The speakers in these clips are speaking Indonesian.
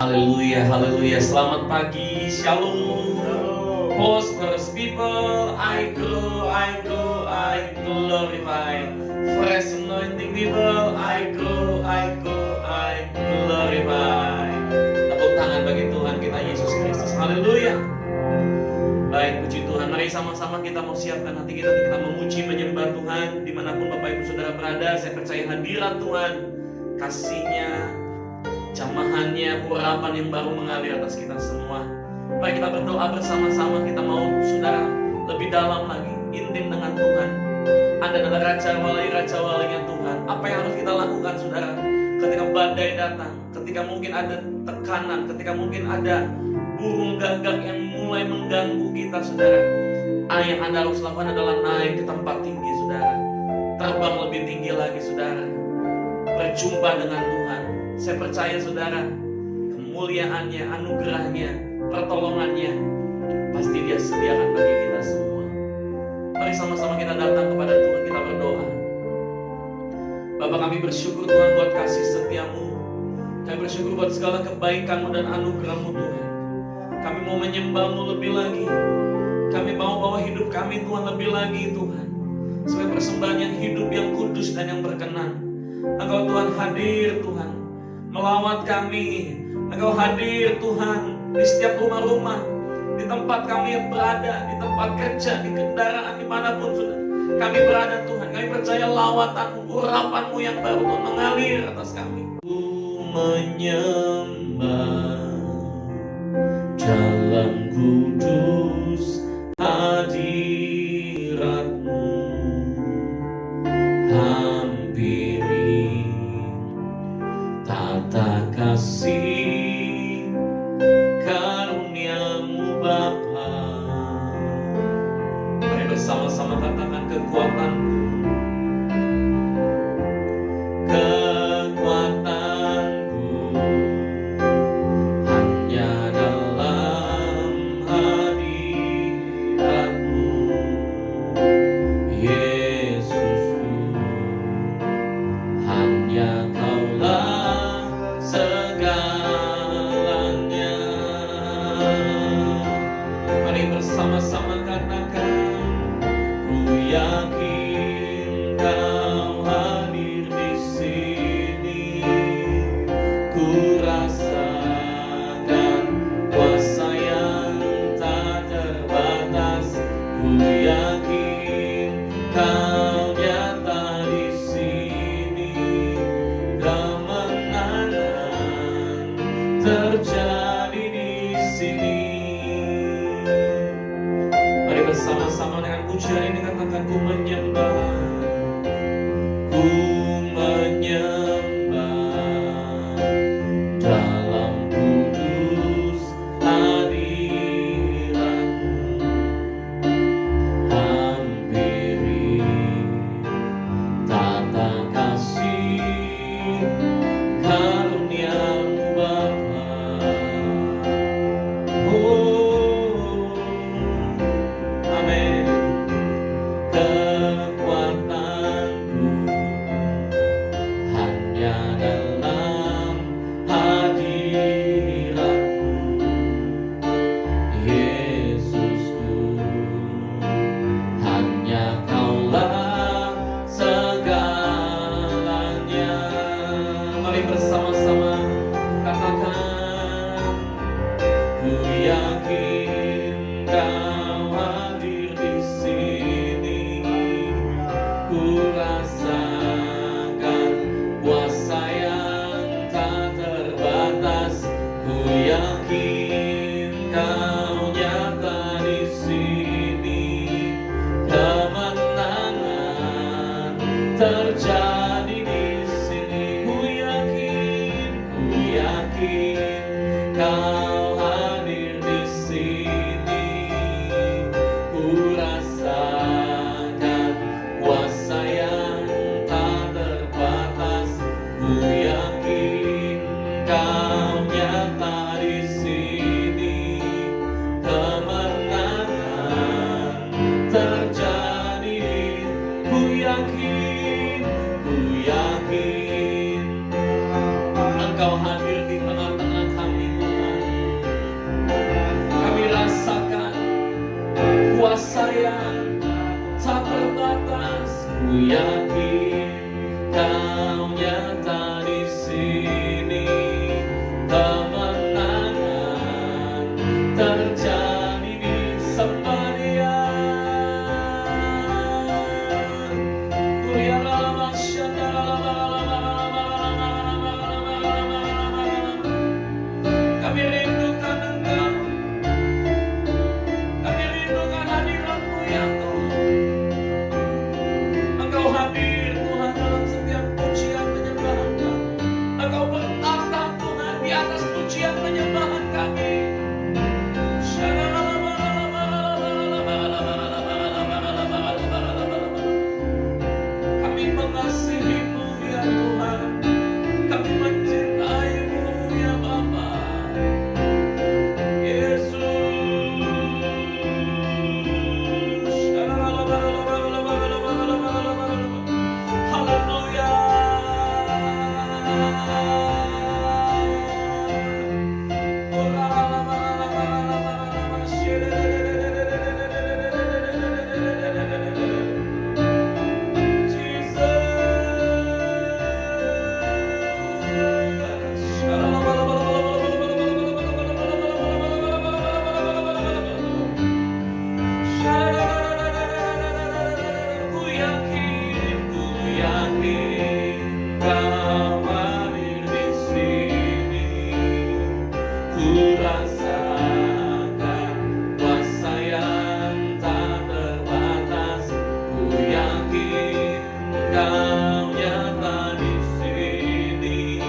Haleluya, haleluya. Selamat pagi, shalom. Prosperous people, I glorify. Fresh anointing people, I glorify. Tepuk tangan bagi Tuhan kita Yesus Kristus. Haleluya. Baik, puji Tuhan. Mari sama-sama kita mau siapkan hati kita memuji, menyembah Tuhan. Dimanapun Bapak Ibu Saudara berada, saya percaya hadirat Tuhan, kasih-Nya, jamahannya, urapan yang baru mengalir atas kita semua. Mari kita berdoa bersama-sama. Kita mau saudara lebih dalam lagi, intim dengan Tuhan. Anda adalah Raja Walinya Tuhan. Apa yang harus kita lakukan saudara ketika badai datang, ketika mungkin ada tekanan, ketika mungkin ada burung gagak yang mulai mengganggu kita saudara. Yang Anda harus lakukan adalah naik ke tempat tinggi saudara, terbang lebih tinggi lagi saudara, berjumpa dengan Tuhan. Saya percaya saudara, kemuliaannya, anugerahnya, pertolongannya pasti Dia sediakan bagi kita semua. Mari sama-sama kita datang kepada Tuhan, kita berdoa. Bapa, kami bersyukur Tuhan buat kasih setia-Mu. Kami bersyukur buat segala kebaikan-Mu dan anugerah-Mu Tuhan. Kami mau menyembah-Mu lebih lagi. Kami mau bawa hidup kami Tuhan lebih lagi Tuhan, sebagai persembahan yang hidup, yang kudus dan yang berkenan. Engkau Tuhan hadir Tuhan, melawat kami. Engkau hadir Tuhan di setiap rumah-rumah, di tempat kami yang berada, di tempat kerja, di kendaraan, dimanapun sudah kami berada Tuhan. Kami percaya lawatan-Mu, urapan-Mu yang baru Tuhan mengalir atas kami. Ku menyembah dalam kudus hadirat-Mu, hampiri tata kasih karunia-Mu Bapa. Mari bersama-sama katakan kekuatanku, hanya dalam hadirat-Mu, Yesusku. Hanya Kaulah segalanya. Mari bersama-sama katakan, ku yakin Kau hadir di sini. Ku rasakan kuasa yang tak terbatas. Ku yakin Kau nyata di sini. Kemenangan terjadi di sini. Mari bersama-sama dengan pujian ini katakan, ku menyembah, ku menyembah dalam kudus hadirat-Mu, hampiri tata kasih karunia-Mu Bapa. Oh, amin. Kekuatanku hanya dalam hadirat-Mu, Yesusku. Hanya Kaulah segalanya. Mari bersama-sama katakan, ku yakin Kau hadir di sini. Ku rasakan kuasa yang tak terbatas. Ku yakin Kau nyata di sini. Kemenangan terjadi di sini. Ku yakin Kau hadir di sini. Ku rasakan kuasa yang tak terbatas. Ku yakin Kau nyata di sini. Kemenangan terjadi. Ku yakin Engkau hadir di tengah-tengah kami. ku rasakan kuasa yang tak terbatas. Ku yakin Kau nyata di sini,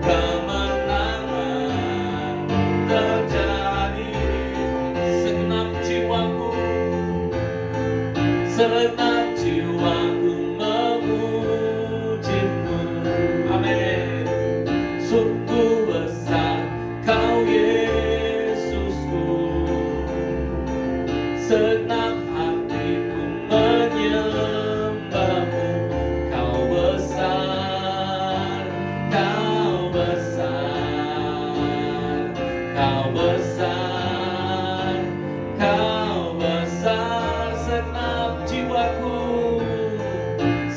kemenangan terjadi. Segenap jiwaku memuji-Mu. Amin. Sungguh besar Kau Yesusku, segenap hatiku menyembah-Mu. Kau besar, Kau besar, Kau besar, Kau besar.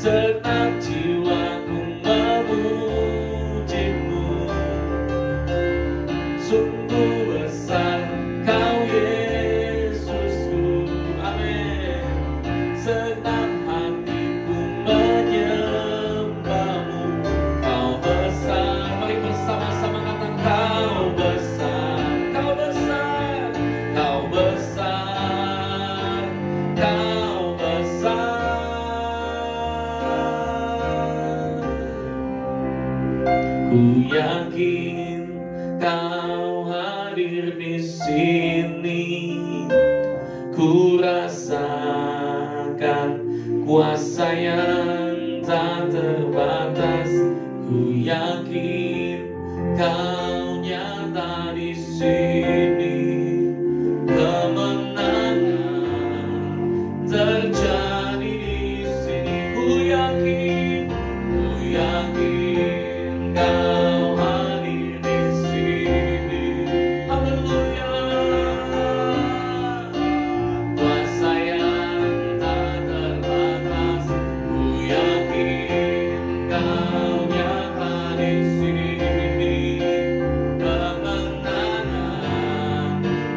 Segenap jiwaku memuji-Mu. Sungguh besar Kau Yesusku. Amin. Segenap hatiku menyembah-Mu. Kau besar. Mari bersama-sama katakan Kau besar, Kau besar, Kau besar, Kau besar. Ku yakin Kau hadir di sini, ku rasakan kuasa yang tak terbatas. Ku yakin Kau nyata di sini, kemenangan terjadi di sini. Ku yakin Kau hadir di sini. Haleluya. Kuasa yang tak terbatas. Ku yakin Kau nyata di sini, kemenangan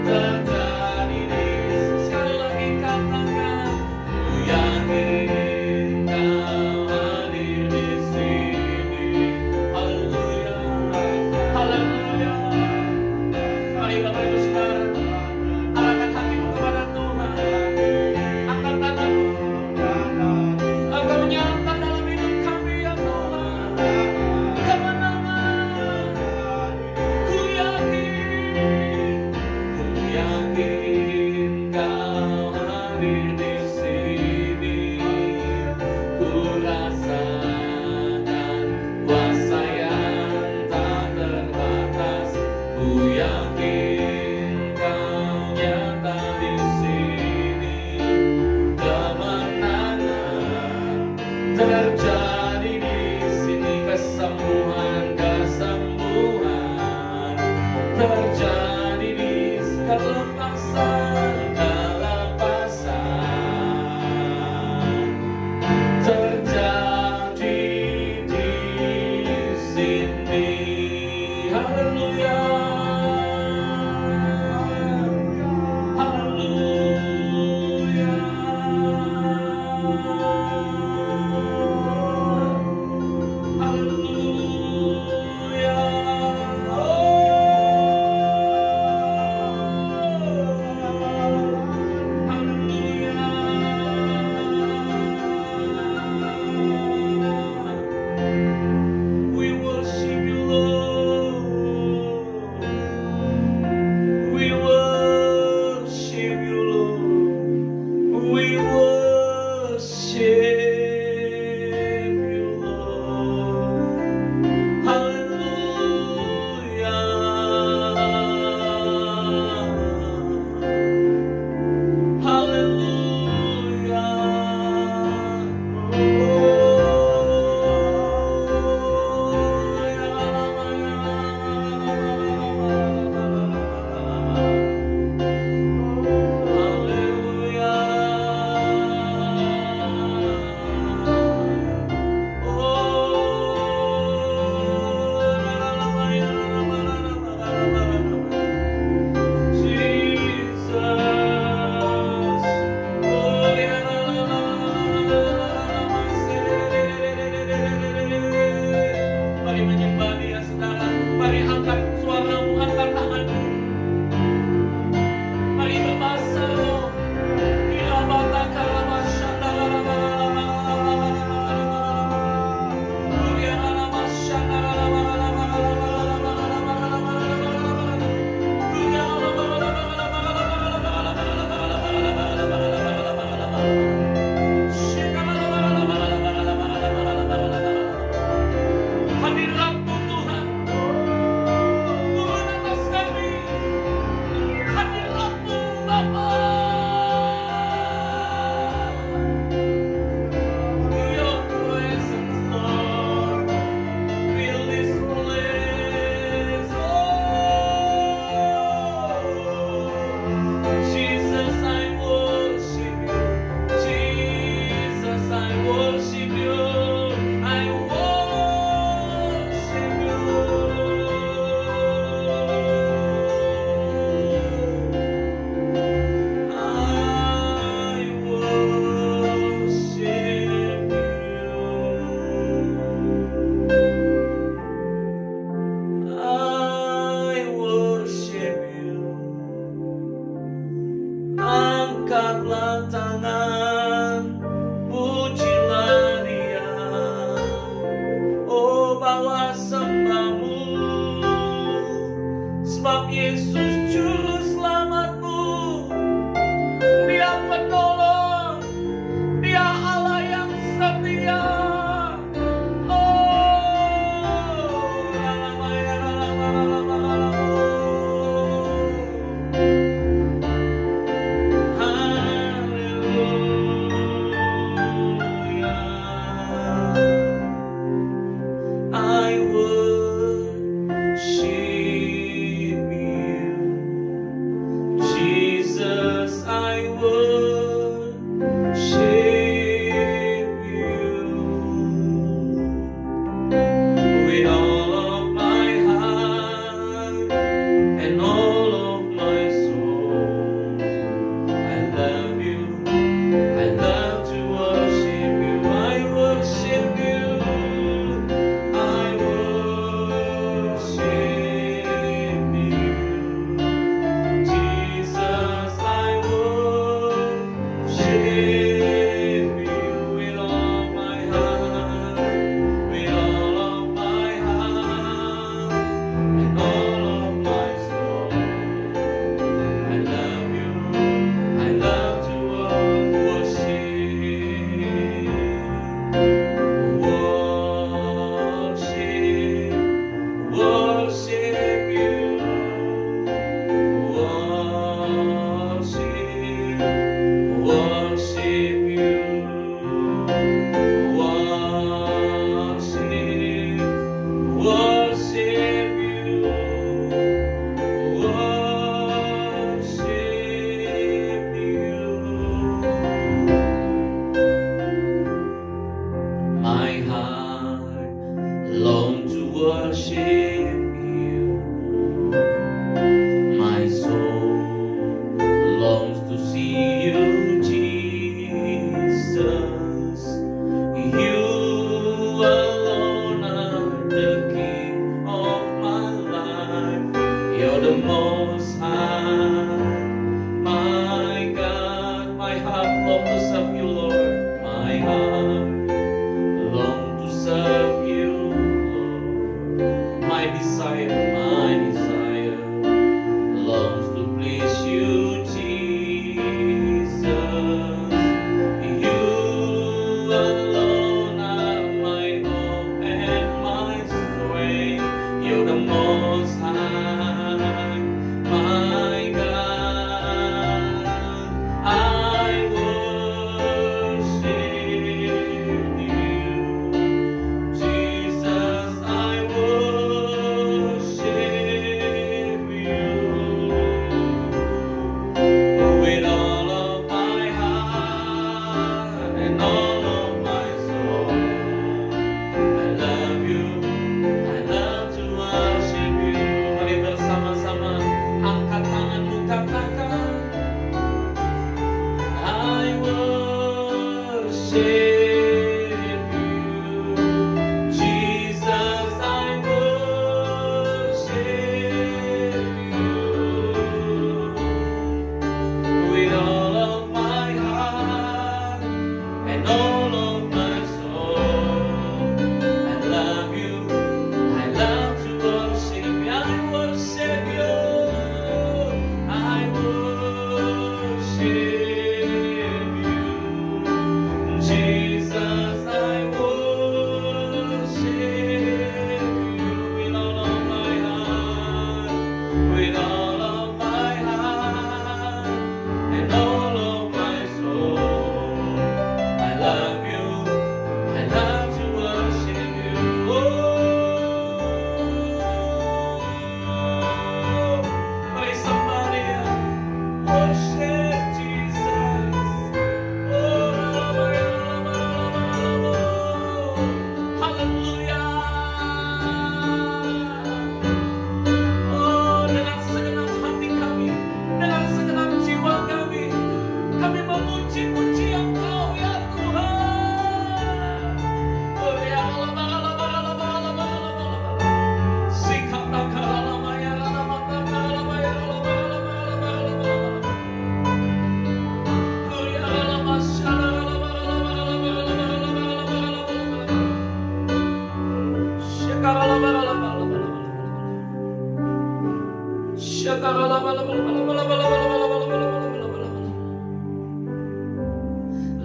terjadi di sini. Sekali lagi katakan, ku yakin Kau hadir di sini. Haleluya, haleluya. Mari Bapak Ibu sekarang arahkan hatimu kepada Tuhan. Angkat tanganmu. Engkau nyata dalam hidup kami ya Tuhan. Kemenangan. Ku yakin Kau hadir di sini. Ku rasakan kuasa yang tak terbatas. Ku yakin Kau nyata di sini, kemenangan terjadi di sini. Kesembuhan terjadi di sini. Kelepasan terjadi di sini. Haleluya, haleluya. Haleluya. Oh. Sebab Yesus Juru Selamatmu, Dia penolong, Dia Allah yang setia.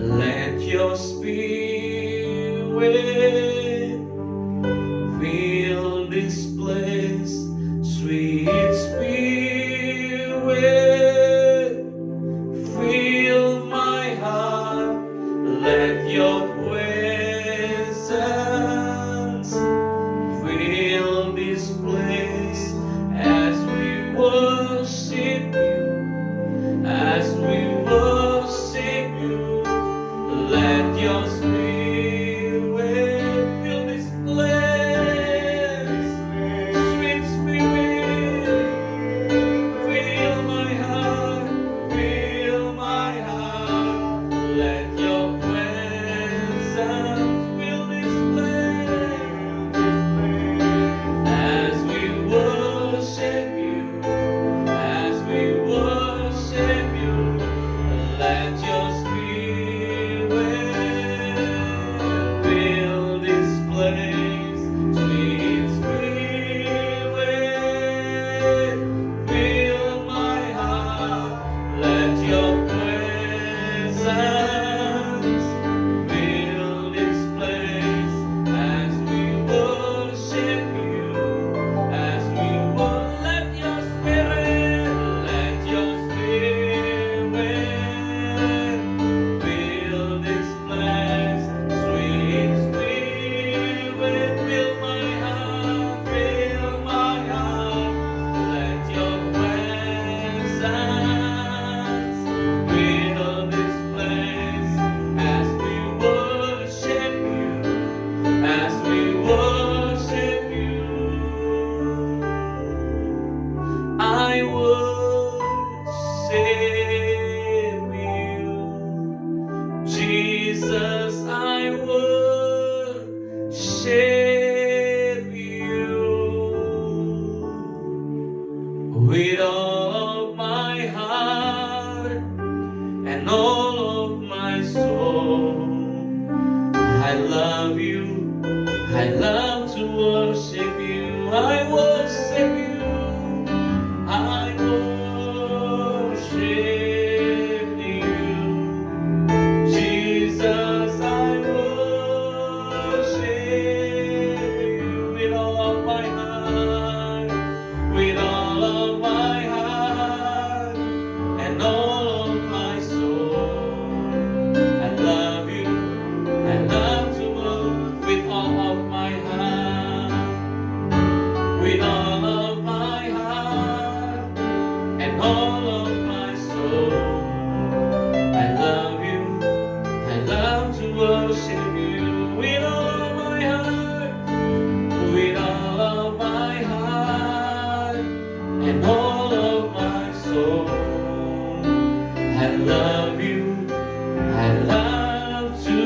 Let your spirit fill this place, sweet spirit, fill my heart. Let your presence fill this place as we worship you, as we worship you. Let your spirit fill this place, sweet spirit, fill my heart, fill my heart. Let your presence fill this place, as we worship you, as we worship you. Let your spirit fill this place, sweet spirit, fill my heart. Let your presence fill this place as we worship you, as we let your spirit, let your spirit fill this place, sweet spirit, fill my heart, fill my heart. Let your presence fill this place as we worship you, as we worship you. I worship you, Jesus, I worship you with all of my heart and all of my soul. I love you, I love to worship you, I worship you, I worship you, Jesus, I worship you with all of my heart, with all of my heart and all of my soul. I love you, I love to worship with all of my heart, with all of my heart and all of my soul. I love you, I love to worship you with all of my heart, with all of my heart and all of my soul. I love you, I love to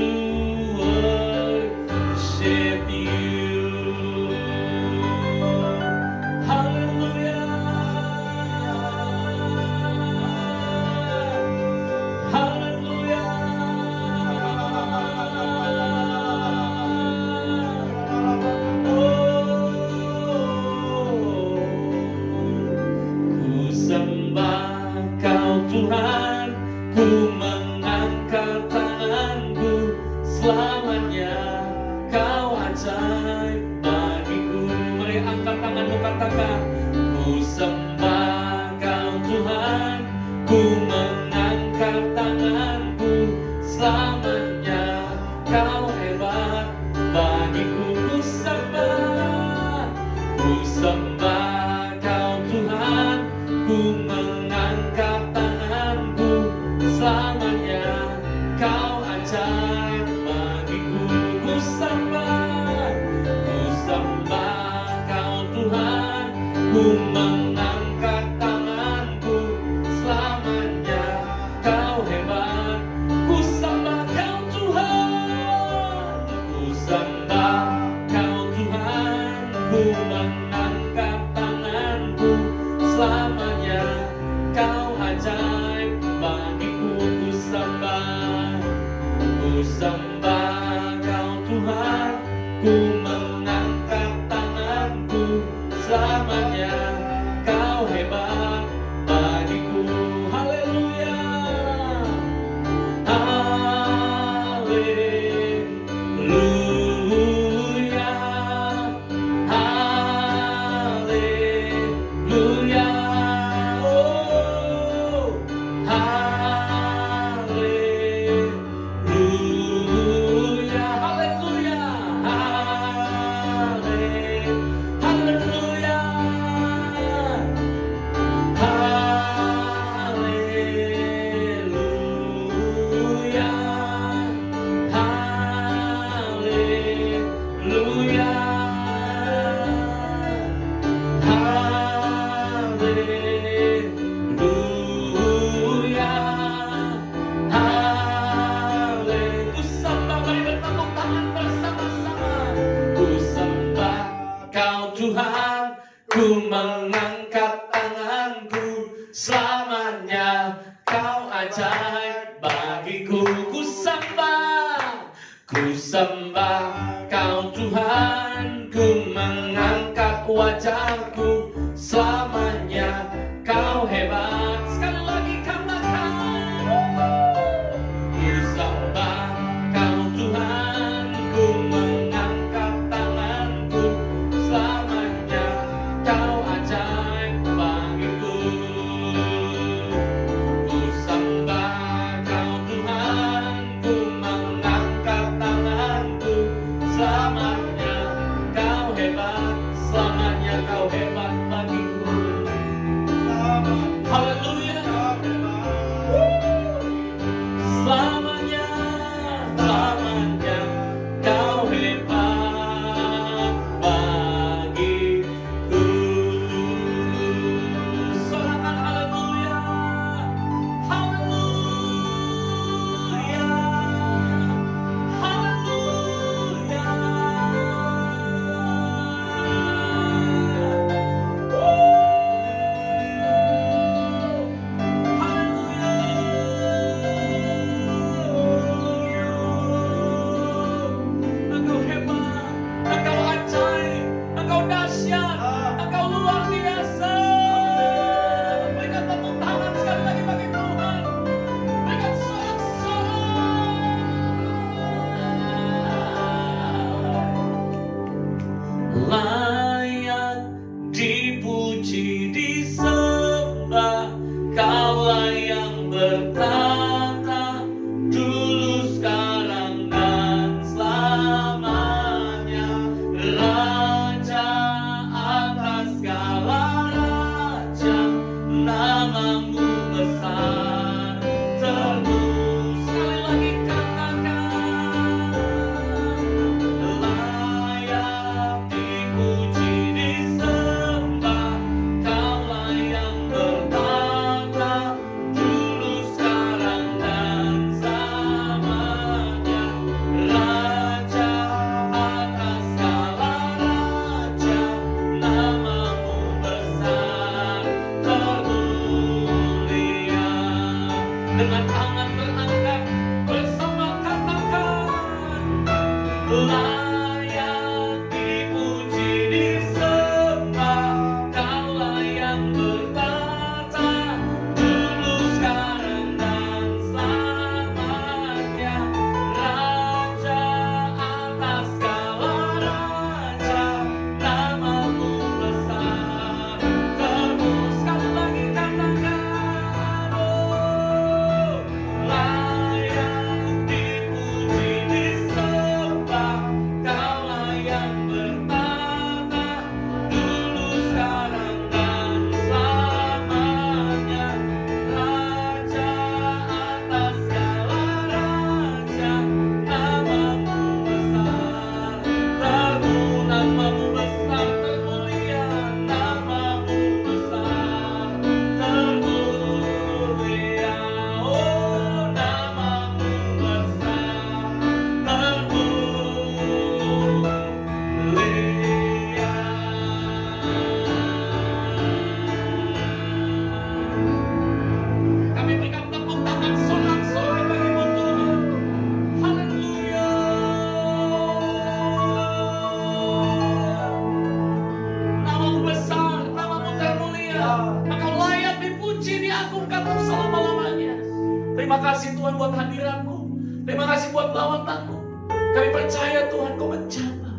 worship you. Hallelujah, hallelujah. Ku sembah Kau Tuhan, ku mengangkat tanganku, selamanya Kau ajaib bagiku. Mari angkat tanganmu, katakan, ku sembah Kau Tuhan, ku mengangkat tanganku, selamanya Kau hebat bagiku. Ku sembah Kau Tuhan, ku mengangkat tanganku, selamanya Kau ajaib bagiku. Ku sembah Kau Tuhan, ku mengangkat tanganku, selamanya Kau hebat. Ku sembah Kau Tuhan, ku sembah Kau Tuhan, ku mengangkat tanganku, selamanya Kau ajaib bagiku. Ku sembah Kau Tuhan, ku mengangkat tanganku, selamanya Kau Kau hebat bagiku. Haleluya, haleluya, haleluya, oh, haleluya, haleluya, haleluya, haleluya, haleluya, haleluya, haleluya. Ku sembah, mari bertepuk tangan bersama-sama. Ku sembah Kau Tuhan, ku mengangkat tanganku, selamanya Kau ajaib bagiku. Ku sembah Kau Tuhan, ku mengangkat wajahku, selamanya Kau hebat. Sekali lagi katakan, ku sembah Kau Tuhan, ku mengangkat tanganku, selamanya Kau ajaib bagiku. Ku sembah Kau Tuhan, ku mengangkat tanganku, selamanya Kau hebat, selamanya Kau hebat bagiku. Haleluya, selamanya, selamanya Kau hebat bagiku. Sorakan haleluya, haleluya, haleluya. Engkau hebat, Engkau ajaib, Engkau dahsyat, Engkau luar biasa. Berikan tepuk tangan sekali lagi bagi Tuhan. Berikan sorak-sorai. Layak dipuji, disembah, Kaulah yang bertata dulu, sekarang, dan selamanya. Raja atas segala raja, namamu besar terus. Sekali lagi katakan, layak dipuji, disembah, Kaulah yang bertata dulu, sekarang, dan selamanya. Raja atas segala raja, namamu besar termulia. Dengan tangan berangkat bersama katakan, layak dipuji, disembah, Kaulah yang bertata dulu, sekarang, dan selamanya. Raja atas segala raja, namamu besar terus. Sekali lagi katakan, oh, Engkau layak dipuji, diagungkan selama-lamanya. Terima kasih Tuhan buat hadirat-Mu. Terima kasih buat lawatanmu. Kami percaya Tuhan Kau menjamah,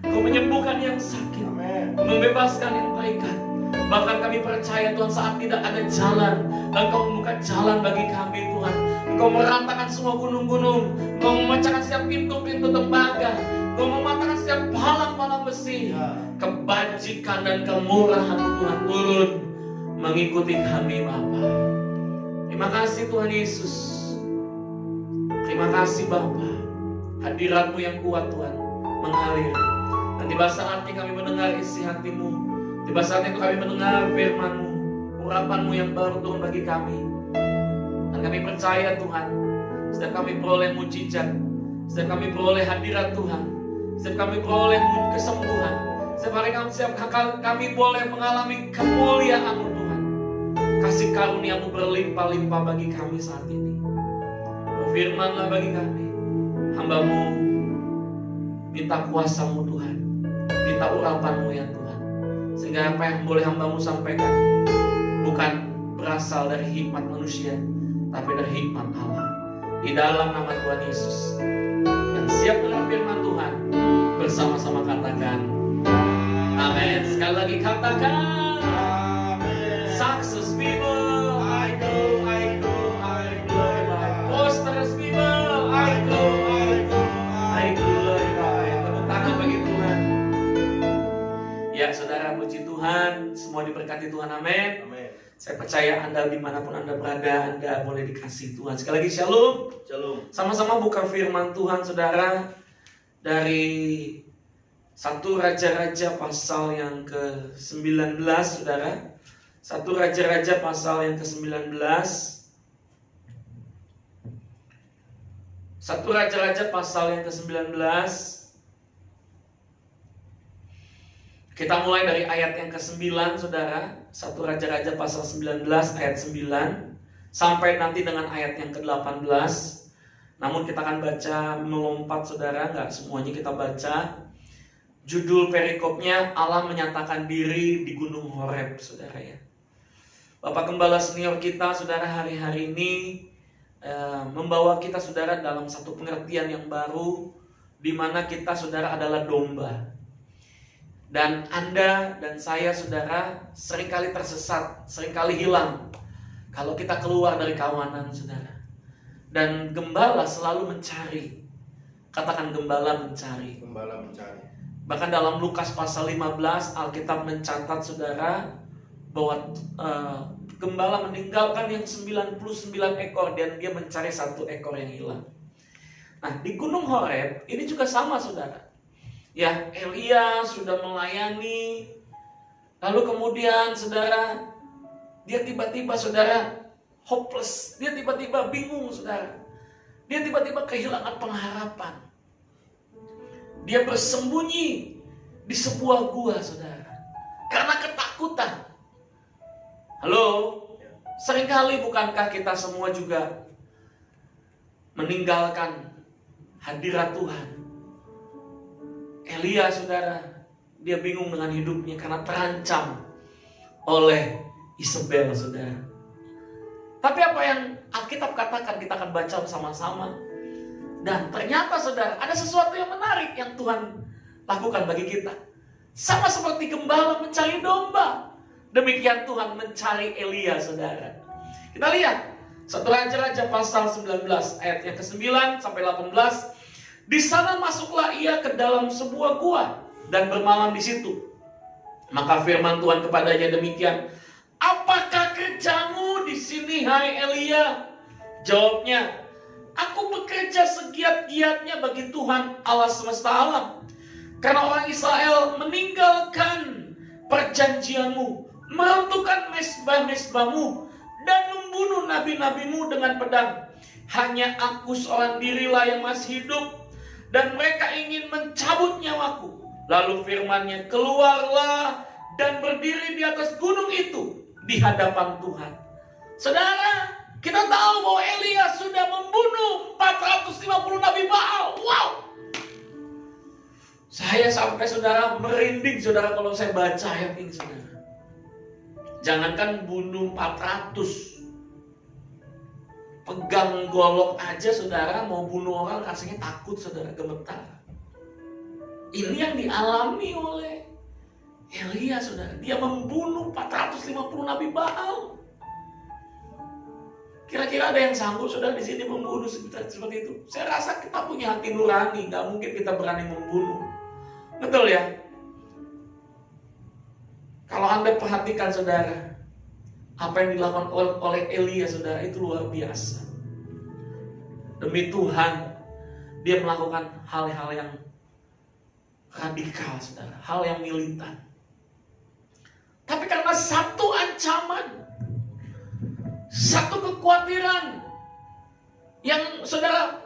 Kau menyembuhkan yang sakit, Kau membebaskan yang terikat. Bahkan kami percaya Tuhan saat tidak ada jalan, Engkau membuka jalan bagi kami Tuhan. Engkau meratakan semua gunung-gunung, Engkau memecahkan setiap pintu-pintu tembaga, Engkau mematahkan setiap palang-palang besi. Kebajikan dan kemurahan Tuhan turun mengikuti kami Bapa. Terima kasih Tuhan Yesus. Terima kasih Bapa. Hadirat-Mu yang kuat Tuhan mengalir. Dan tiba saatnya kami mendengar isi hati-Mu. Tiba saatnya kami mendengar firman-Mu, urapan-Mu yang baru Tuhan bagi kami. Dan kami percaya Tuhan, setiap kami peroleh mujizat, setiap kami peroleh hadirat Tuhan, setiap kami peroleh kesembuhan, setiap kami boleh mengalami kemuliaan-Mu Tuhan. Kasih karunia-Mu berlimpah-limpah bagi kami saat ini. Berfirman-Lah bagi kami, hamba-Mu minta kuasa-Mu Tuhan, minta urapan-Mu ya Tuhan, sehingga apa yang boleh hamba-Mu sampaikan bukan berasal dari hikmat manusia, tapi dari hikmat Allah. Di dalam nama Tuhan Yesus, yang siap dengan firman Tuhan, bersama-sama katakan amin. Sekali lagi katakan amin. Success people, I go, I go, I glorify. Prosperous people, I go, I glorify. Tepuk tangan bagi Tuhan. Ya saudara, puji Tuhan, semua diberkati Tuhan, amin. Amin. Saya percaya Anda dimanapun Anda berada, Anda boleh dikasih Tuhan. Sekali lagi shalom. Shalom. Sama-sama buka firman Tuhan saudara dari 1 Raja-Raja pasal yang ke-19 saudara. 1 Raja-Raja pasal yang ke-19. 1 Raja-Raja pasal yang ke-19. Kita mulai dari ayat yang ke-9 saudara. 1 Raja-Raja pasal 19 ayat 9 sampai nanti dengan ayat yang ke-18. Namun kita akan baca melompat saudara, nggak semuanya kita baca. Judul perikopnya Allah menyatakan diri di Gunung Horeb saudara ya. Bapak Gembala senior kita saudara hari-hari ini membawa kita saudara dalam satu pengertian yang baru, di mana kita saudara adalah domba. Dan Anda dan saya saudara seringkali tersesat, seringkali hilang kalau kita keluar dari kawanan saudara. Dan gembala selalu mencari. Katakan gembala mencari. Gembala mencari. Bahkan dalam Lukas pasal 15 Alkitab mencatat saudara bahwa gembala meninggalkan yang 99 ekor dan dia mencari 1 ekor yang hilang. Nah di Gunung Horeb ini juga sama saudara. Ya, Elia sudah melayani, lalu kemudian saudara, dia tiba-tiba saudara hopeless, dia tiba-tiba bingung saudara, dia tiba-tiba kehilangan pengharapan, dia bersembunyi di sebuah gua saudara, karena ketakutan. Halo, seringkali bukankah kita semua juga meninggalkan hadirat Tuhan? Elia saudara, dia bingung dengan hidupnya karena terancam oleh Isabel saudara. Tapi apa yang Alkitab katakan kita akan baca bersama-sama. Dan ternyata saudara ada sesuatu yang menarik yang Tuhan lakukan bagi kita. Sama seperti gembala mencari domba, demikian Tuhan mencari Elia saudara. Kita lihat 1 Raja-Raja pasal 19 ayat yang ke-9 sampai 18. Di sana masuklah ia ke dalam sebuah gua dan bermalam di situ. Maka firman Tuhan kepadanya demikian, apakah kerjamu di sini hai Elia? Jawabnya, aku bekerja segiat-giatnya bagi Tuhan Allah semesta alam. Karena orang Israel meninggalkan perjanjianmu, meruntuhkan mezbah-mezbahmu, dan membunuh nabi-nabimu dengan pedang. Hanya aku seorang dirilah yang masih hidup, dan mereka ingin mencabut nyawaku. Lalu firman-Nya, keluarlah dan berdiri di atas gunung itu di hadapan Tuhan. Saudara, kita tahu bahwa Elia sudah membunuh 450 Nabi Baal. Wow! Saya sampai saudara merinding saudara kalau saya baca ayat ini saudara. Jangankan bunuh 400, pegang golok aja saudara, mau bunuh orang rasanya takut saudara, gemetar. Ini yang dialami oleh Elia saudara. Dia membunuh 450 Nabi Baal. Kira-kira ada yang sanggup saudara di sini membunuh seperti itu? Saya rasa kita punya hati nurani, nggak mungkin kita berani membunuh. Betul ya? Kalau Anda perhatikan saudara, apa yang dilakukan oleh Elia saudara itu luar biasa. Demi Tuhan, dia melakukan hal-hal yang radikal saudara, hal yang militan. Tapi karena satu ancaman, satu kekhawatiran yang saudara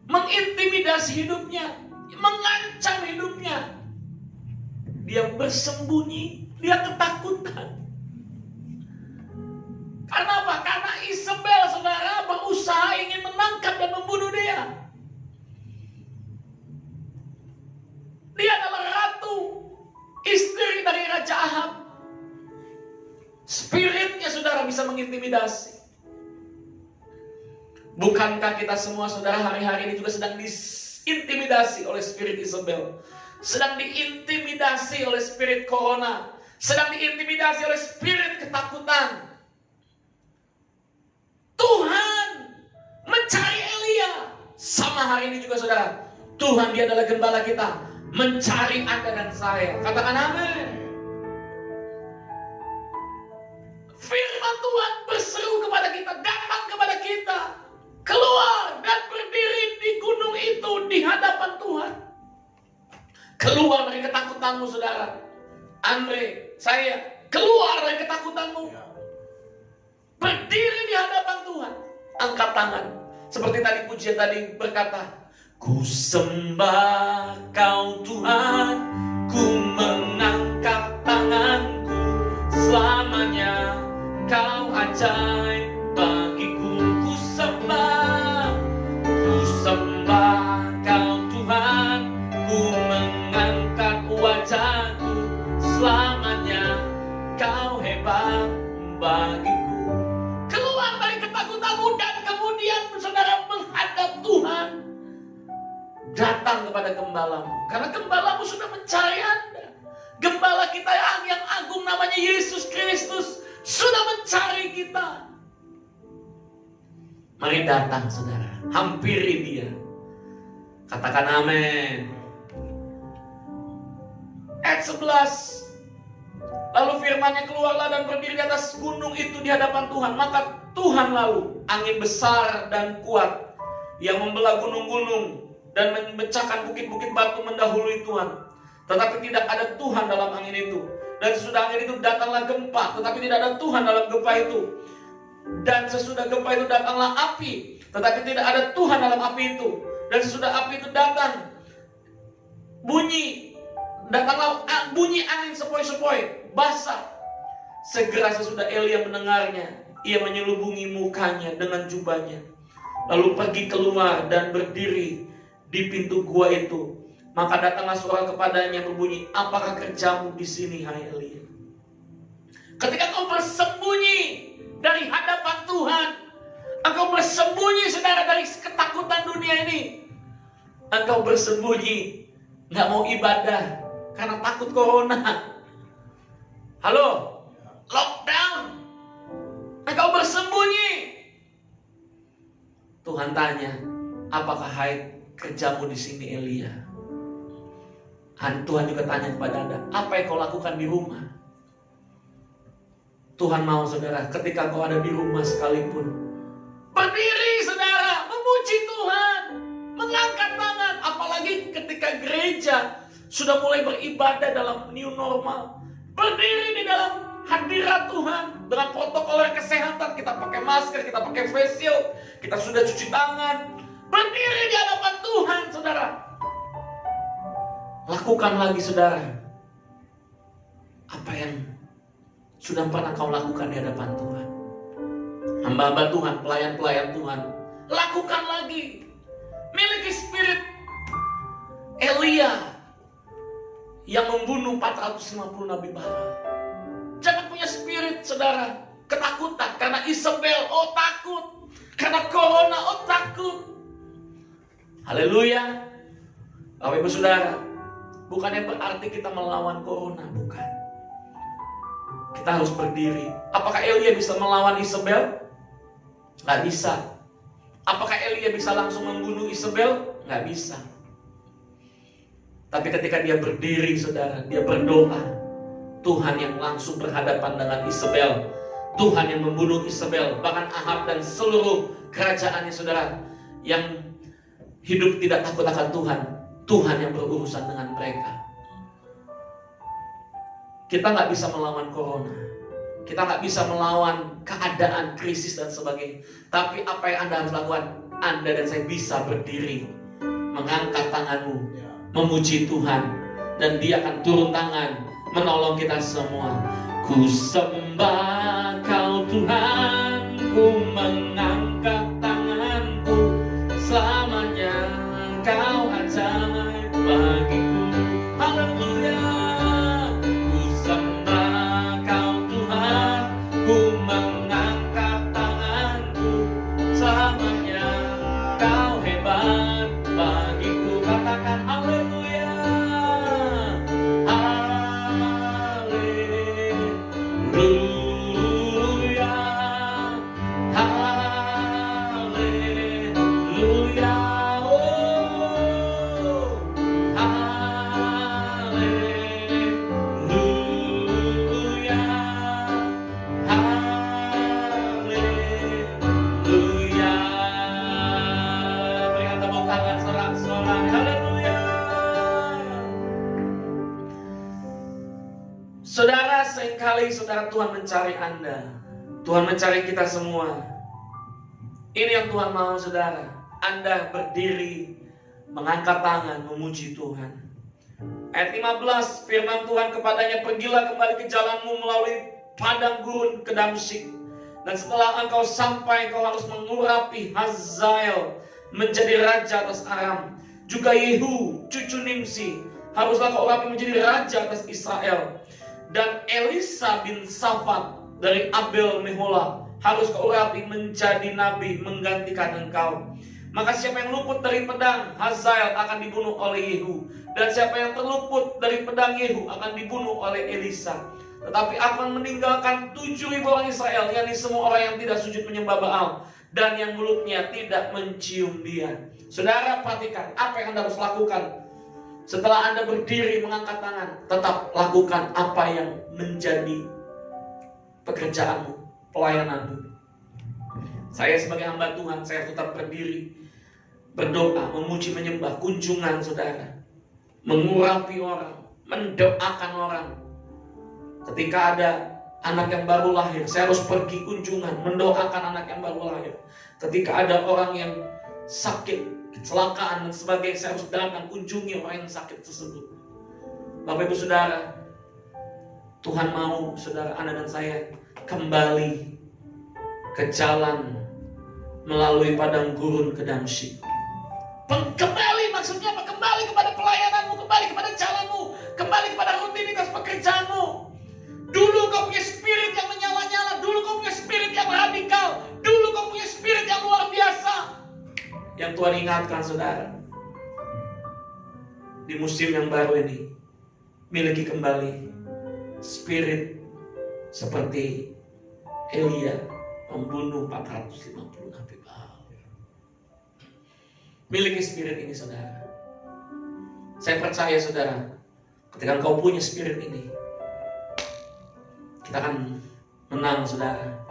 mengintimidasi hidupnya, mengancam hidupnya, dia bersembunyi, dia ketakutan. Karena apa? Karena Isabel saudara berusaha ingin menangkap dan membunuh dia. Dia adalah ratu, istri dari Raja Ahab. Spiritnya saudara bisa mengintimidasi. Bukankah kita semua saudara hari-hari ini juga sedang diintimidasi oleh spirit Isabel? Sedang diintimidasi oleh spirit corona. Sedang diintimidasi oleh spirit ketakutan. Tuhan mencari Elia. Sama hari ini juga saudara, Tuhan dia adalah gembala kita, mencari Anda dan saya. Katakan amin. Firman Tuhan berseru kepada kita, datang kepada kita, keluar dan berdiri di gunung itu di hadapan Tuhan. Keluar dari ketakutanmu saudara. Andre, saya, keluar dari ketakutanmu. Berdiri di hadapan Tuhan. Angkat tangan. Seperti tadi pujian tadi berkata, ku sembah kau Tuhan, ku mengangkat tanganku, selamanya kau ajaib bagiku. Ku sembah kau Tuhan, ku mengangkat wajahku, selamanya kau hebat bagiku. Keluar dari ketakutanmu dan kemudian saudara menghadap Tuhan. Datang kepada gembalamu, karena gembalamu sudah mencari Anda. Gembala kita yang agung namanya Yesus Kristus sudah mencari kita. Mari datang saudara, hampiri dia. Katakan amin. Ayat 11. Lalu firman-Nya keluarlah dan berdiri di atas gunung itu di hadapan Tuhan. Maka Tuhan lalu angin besar dan kuat yang membelah gunung-gunung dan memecahkan bukit-bukit batu mendahului Tuhan. Tetapi tidak ada Tuhan dalam angin itu. Dan sesudah angin itu datanglah gempa, tetapi tidak ada Tuhan dalam gempa itu. Dan sesudah gempa itu datanglah api, tetapi tidak ada Tuhan dalam api itu. Dan sesudah api itu datang datanglah bunyi angin sepoi-sepoi, basah. Segera sesudah Elia mendengarnya, ia menyelubungi mukanya dengan jubahnya, lalu pergi keluar dan berdiri di pintu gua itu. Maka datanglah suara kepadanya berbunyi, apakah kerjamu di sini, hai Elia? Ketika kau bersembunyi dari hadapan Tuhan, engkau bersembunyi saudara dari ketakutan dunia ini, engkau bersembunyi, nggak mau ibadah karena takut corona. Halo, lockdown, engkau bersembunyi. Tuhan tanya, apakah hai kerjamu di sini Elia? Tuhan juga tanya kepada Anda, apa yang kau lakukan di rumah? Tuhan mau saudara, ketika kau ada di rumah sekalipun, berdiri saudara, memuji Tuhan, mengangkat tangan. Apalagi ketika gereja sudah mulai beribadah dalam new normal, berdiri di dalam hadirat Tuhan dengan protokol kesehatan. Kita pakai masker, kita pakai face shield, kita sudah cuci tangan, berdiri di hadapan Tuhan saudara. Lakukan lagi saudara apa yang sudah pernah kau lakukan di hadapan Tuhan. Hamba-hamba Tuhan, pelayan-pelayan Tuhan, lakukan lagi. Miliki spirit Elia yang membunuh 450 Nabi Baal. saudara, ketakutan. Karena Isabel, oh takut. Karena corona, oh takut. Haleluya. Bapak Ibu Saudara, bukannya berarti kita melawan corona, bukan. Kita harus berdiri. Apakah Elia bisa melawan Isabel? Nggak bisa. Apakah Elia bisa langsung membunuh Isabel? Nggak bisa. Tapi ketika dia berdiri, saudara, dia berdoa, Tuhan yang langsung berhadapan dengan Isabel, Tuhan yang membunuh Isabel, bahkan Ahab dan seluruh kerajaannya, saudara, yang hidup tidak takut akan Tuhan, Tuhan yang berurusan dengan mereka. Kita nggak bisa melawan corona, kita nggak bisa melawan keadaan krisis dan sebagainya. Tapi apa yang Anda harus lakukan? Anda dan saya bisa berdiri, mengangkat tanganmu, memuji Tuhan, dan Dia akan turun tangan menolong kita semua. Ku sembah Kau Tuhan, ku mengangkat tanganku, selamanya Kau ajaib bagiku. Haleluya. Ku sembah Kau Tuhan, ku mengangkat tanganku, selamanya Kau hebat bagiku. Katakan haleluya. Haleluya. Haleluya. Oh, haleluya. Haleluya. Berikan tepuk tangan sorak-sorai. Haleluya. Saudara, seringkali saudara, Tuhan mencari Anda, Tuhan mencari kita semua. Ini yang Tuhan mau, saudara. Anda berdiri, mengangkat tangan, memuji Tuhan. Ayat 15, firman Tuhan kepadanya, pergilah kembali ke jalanmu melalui padang gurun ke Damsyik. Dan setelah engkau sampai, engkau harus mengurapi Hazael menjadi raja atas Aram. Juga Yehu, cucu Nimsi, haruslah kau urapi menjadi raja atas Israel. Dan Elisa bin Safat dari Abel Mehola harus kau urapi menjadi nabi menggantikan engkau. Maka siapa yang luput dari pedang Hazael akan dibunuh oleh Yehu, dan siapa yang terluput dari pedang Yehu akan dibunuh oleh Elisa. Tetapi aku akan meninggalkan 7.000 orang Israel, yakni semua orang yang tidak sujud menyembah Baal dan yang mulutnya tidak mencium dia. Saudara, perhatikan apa yang Anda harus lakukan. Setelah Anda berdiri mengangkat tangan, tetap lakukan apa yang menjadi pekerjaanmu, pelayananmu. Saya sebagai hamba Tuhan, saya tetap berdiri, berdoa, memuji, menyembah, kunjungan saudara, mengurapi orang, mendoakan orang. Ketika ada anak yang baru lahir, saya harus pergi kunjungan, mendoakan anak yang baru lahir. Ketika ada orang yang sakit, kecelakaan dan sebagainya, saya harus datang kunjungi orang yang sakit tersebut. Bapak Ibu Saudara, Tuhan mau saudara, Anda dan saya kembali ke jalan melalui padang gurun ke Damsyik. Kembali maksudnya apa? Kembali kepada pelayananmu, kembali kepada jalanmu, kembali kepada rutinitas pekerjaanmu. Dulu kau punya spirit yang menyala-nyala, dulu kau punya spirit yang radikal, dulu kau punya spirit yang luar biasa. Yang Tuhan ingatkan saudara, di musim yang baru ini, miliki kembali spirit seperti Elia membunuh 450 nabi Baal. Miliki spirit ini saudara. Saya percaya saudara, ketika engkau punya spirit ini, kita akan menang saudara.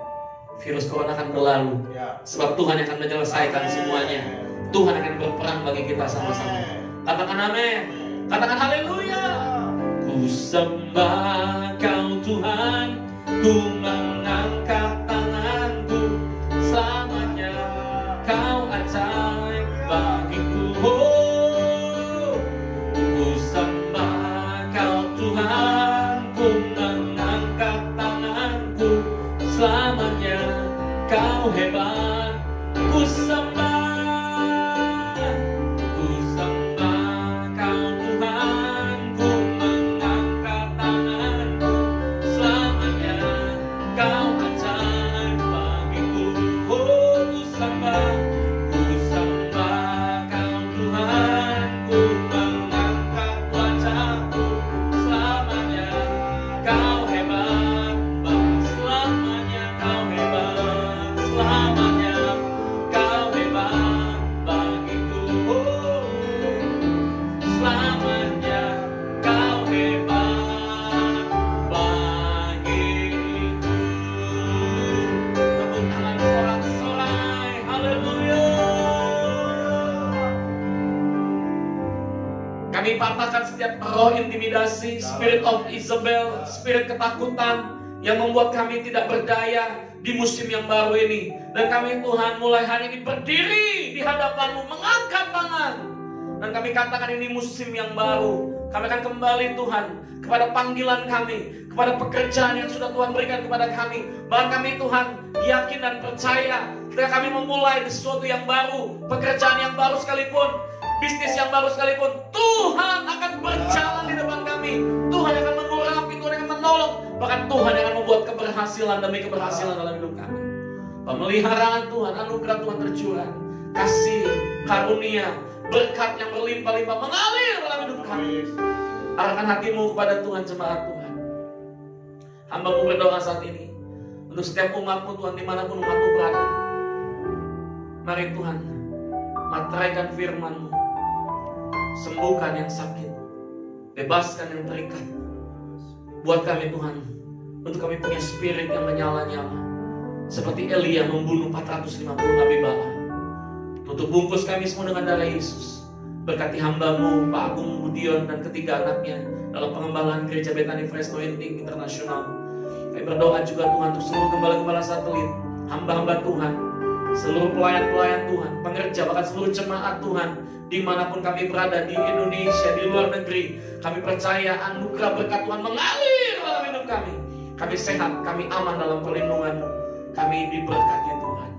Virus corona akan berlalu, sebab Tuhan akan menyelesaikan semuanya. Tuhan akan berperang bagi kita sama-sama. Katakan amin. Katakan haleluya. Ku sembah Kau Tuhan, ku mengangkat tanganku, selamanya Kau ajaib bagiku. Oh, ku sembah Kau Tuhan, ku mengangkat tanganku, selamanya Kau hebat. Ku sembah Kau Tuhan, ku mengangkat tanganku, selamanya Kau Kami patahkan setiap roh intimidasi, spirit of Isabel, spirit ketakutan yang membuat kami tidak berdaya di musim yang baru ini. Dan kami Tuhan mulai hari ini berdiri di hadapan-Mu, mengangkat tangan. Dan kami katakan ini musim yang baru. Kami akan kembali Tuhan kepada panggilan kami, kepada pekerjaan yang sudah Tuhan berikan kepada kami. Bahkan kami Tuhan yakin dan percaya ketika kami memulai sesuatu yang baru, pekerjaan yang baru sekalipun, bisnis yang baru sekalipun, Tuhan akan berjalan di depan kami. Tuhan akan mengurapi, Tuhan akan menolong. Bahkan Tuhan akan membuat keberhasilan demi keberhasilan dalam hidup kami. Pemeliharaan Tuhan, anugerah Tuhan tercurah, kasih, karunia, berkat yang berlimpah-limpah mengalir dalam hidup kami. Arahkan hatimu kepada Tuhan, jemaat Tuhan. Hamba-Mu berdoa saat ini untuk setiap umat-Mu Tuhan, dimanapun umat-Mu berada. Mari Tuhan, materaikan firman-Mu, sembuhkan yang sakit, bebaskan yang terikat. Buat kami Tuhan, untuk kami punya spirit yang menyala-nyala, seperti Elia membunuh 450 Nabi Baal. Tutup bungkus kami semua dengan darah Yesus. Berkati hamba-Mu, Pak Agung Budion dan ketiga anaknya dalam pengembangan gereja Bethany Fresh Anointing Internasional. Kami berdoa juga Tuhan untuk seluruh gembala-gembala satelit, hamba-hamba Tuhan, seluruh pelayan-pelayan Tuhan, pengerja, bahkan seluruh jemaat Tuhan, dimanapun kami berada di Indonesia, di luar negeri. Kami percaya anugerah berkat Tuhan mengalir dalam hidup kami. Kami sehat, kami aman dalam perlindungan-Mu. Kami diberkati Tuhan.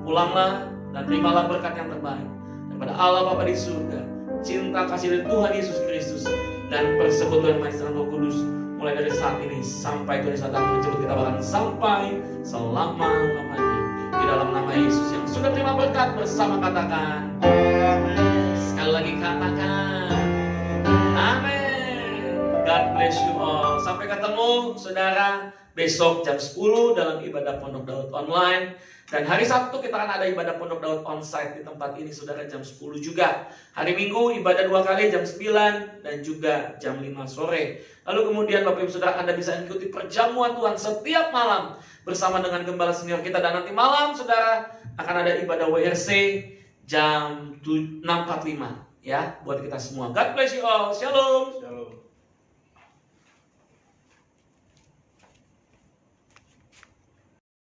Pulanglah dan terimalah berkat yang terbaik daripada Allah Bapa di surga, cinta kasih dari Tuhan Yesus Kristus, dan persekutuan maestran Roh Kudus mulai dari saat ini sampai Tuhan Yesus datang menjemput kita, bahkan sampai selama-lamanya. Di dalam nama Yesus yang sudah terima berkat bersama, katakan amin. Sekali lagi katakan amin. God bless you all. Sampai ketemu saudara besok jam 10 dalam ibadah Pondok Daud online. Dan hari Sabtu kita akan ada ibadah Pondok Daud onsite di tempat ini saudara jam 10 juga. Hari Minggu ibadah 2 kali jam 9 dan juga jam 5 sore. Lalu kemudian Bapak Ibu Saudara, Anda bisa ikuti perjamuan Tuhan setiap malam bersama dengan gembala senior kita. Dan nanti malam saudara akan ada ibadah WRC jam 6.45 ya buat kita semua. God bless you all. Shalom. Shalom.